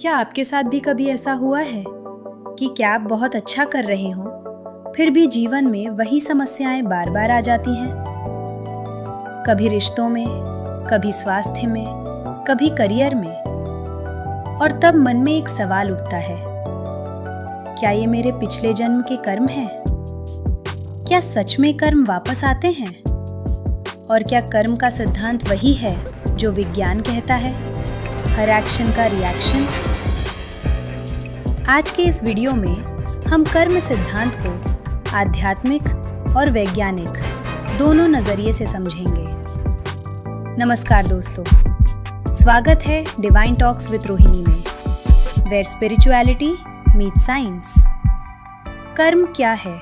क्या आपके साथ भी कभी ऐसा हुआ है कि क्या आप बहुत अच्छा कर रहे हो, फिर भी जीवन में वही समस्याएं बार बार आ जाती हैं? कभी रिश्तों में, कभी स्वास्थ्य में, कभी करियर में। और तब मन में एक सवाल उठता है, क्या ये मेरे पिछले जन्म के कर्म हैं? क्या सच में कर्म वापस आते हैं? और क्या कर्म का सिद्धांत वही है जो विज्ञान कहता है, हर एक्शन का रिएक्शन? आज के इस वीडियो में हम कर्म सिद्धांत को आध्यात्मिक और वैज्ञानिक दोनों नजरिए से समझेंगे। नमस्कार दोस्तों, स्वागत है डिवाइन टॉक्स विद रोहिणी में, वेयर स्पिरिचुअलिटी मीट्स साइंस। कर्म क्या है?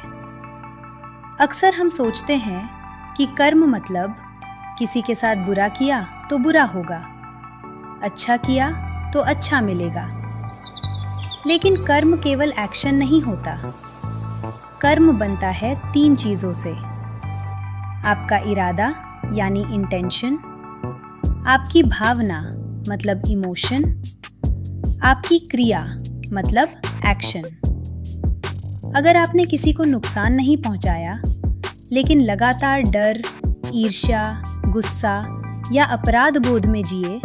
अक्सर हम सोचते हैं कि कर्म मतलब किसी के साथ बुरा किया तो बुरा होगा, अच्छा किया तो अच्छा मिलेगा। लेकिन कर्म केवल एक्शन नहीं होता। कर्म बनता है 3 चीजों से: आपका इरादा यानी इंटेंशन, आपकी भावना मतलब इमोशन, आपकी क्रिया मतलब एक्शन। अगर आपने किसी को नुकसान नहीं पहुंचाया, लेकिन लगातार डर, ईर्ष्या, गुस्सा या अपराध बोध में जिए,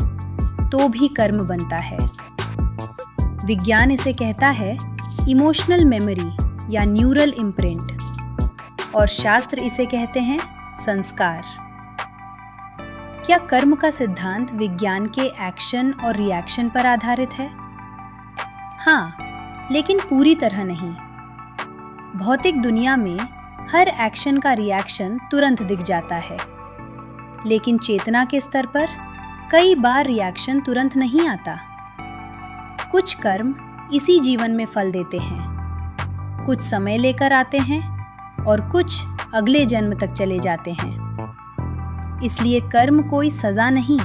तो भी कर्म बनता है। विज्ञान इसे कहता है इमोशनल मेमोरी या न्यूरल इम्प्रिंट, और शास्त्र इसे कहते हैं संस्कार। क्या कर्म का सिद्धांत विज्ञान के एक्शन और रिएक्शन पर आधारित है? हाँ, लेकिन पूरी तरह नहीं। भौतिक दुनिया में हर एक्शन का रिएक्शन तुरंत दिख जाता है, लेकिन चेतना के स्तर पर कई बार रिएक्शन तुरंत नहीं आता। कुछ कर्म इसी जीवन में फल देते हैं, कुछ समय लेकर आते हैं और कुछ अगले जन्म तक चले जाते हैं। इसलिए कर्म कोई सजा नहीं,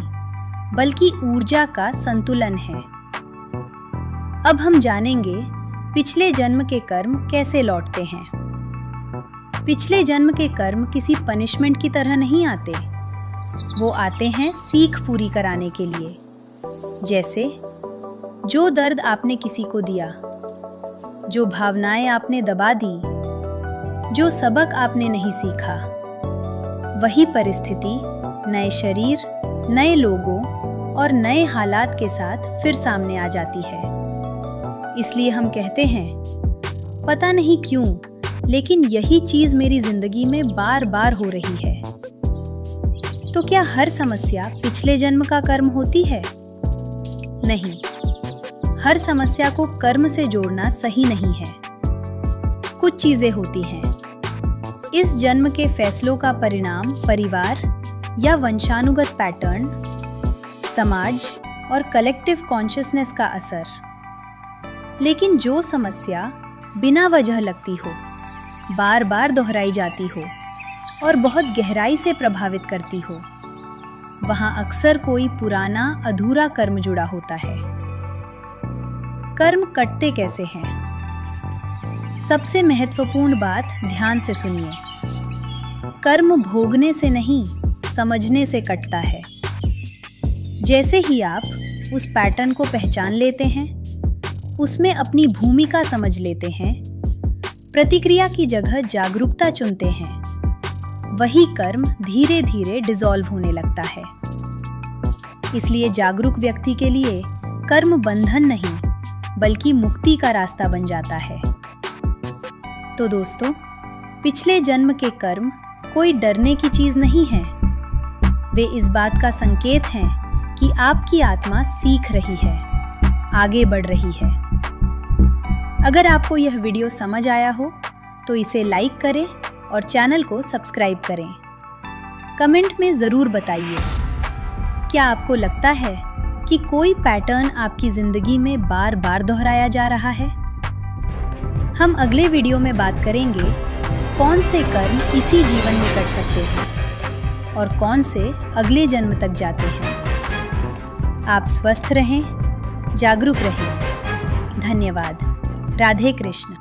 बल्कि ऊर्जा का संतुलन है। अब हम जानेंगे पिछले जन्म के कर्म कैसे लौटते हैं। पिछले जन्म के कर्म किसी पनिशमेंट की तरह नहीं आते, वो आते हैं सीख पूरी कराने के लिए। जैसे जो दर्द आपने किसी को दिया, जो भावनाएं आपने दबा दी, जो सबक आपने नहीं सीखा, वही परिस्थिति नए शरीर, नए लोगों और नए हालात के साथ फिर सामने आ जाती है। इसलिए हम कहते हैं, पता नहीं क्यों, लेकिन यही चीज मेरी जिंदगी में बार बार हो रही है। तो क्या हर समस्या पिछले जन्म का कर्म होती है? नहीं, हर समस्या को कर्म से जोड़ना सही नहीं है। कुछ चीजें होती हैं। इस जन्म के फैसलों का परिणाम परिवार या वंशानुगत पैटर्न, समाज और कलेक्टिव कॉन्शियसनेस का असर। लेकिन जो समस्या बिना वजह लगती हो, बार बार दोहराई जाती हो और बहुत गहराई से प्रभावित करती हो, वहां अक्सर कोई पुराना अधूरा कर्म जुड़ा होता है। कर्म कटते कैसे हैं? सबसे महत्वपूर्ण बात ध्यान से सुनिए। कर्म भोगने से नहीं, समझने से कटता है। जैसे ही आप उस पैटर्न को पहचान लेते हैं, उसमें अपनी भूमिका समझ लेते हैं, प्रतिक्रिया की जगह जागरूकता चुनते हैं, वही कर्म धीरे धीरे डिसॉल्व होने लगता है। इसलिए जागरूक व्यक्ति के लिए कर्म बंधन नहीं, बल्कि मुक्ति का रास्ता बन जाता है। तो दोस्तों, पिछले जन्म के कर्म कोई डरने की चीज नहीं है। वे इस बात का संकेत हैं कि आपकी आत्मा सीख रही है, आगे बढ़ रही है। अगर आपको यह वीडियो समझ आया हो तो इसे लाइक करें और चैनल को सब्सक्राइब करें। कमेंट में जरूर बताइए, क्या आपको लगता है कि कोई पैटर्न आपकी जिंदगी में बार बार दोहराया जा रहा है? हम अगले वीडियो में बात करेंगे कौन से कर्म इसी जीवन में कर सकते हैं और कौन से अगले जन्म तक जाते हैं। आप स्वस्थ रहें, जागरूक रहें। धन्यवाद। राधे कृष्ण।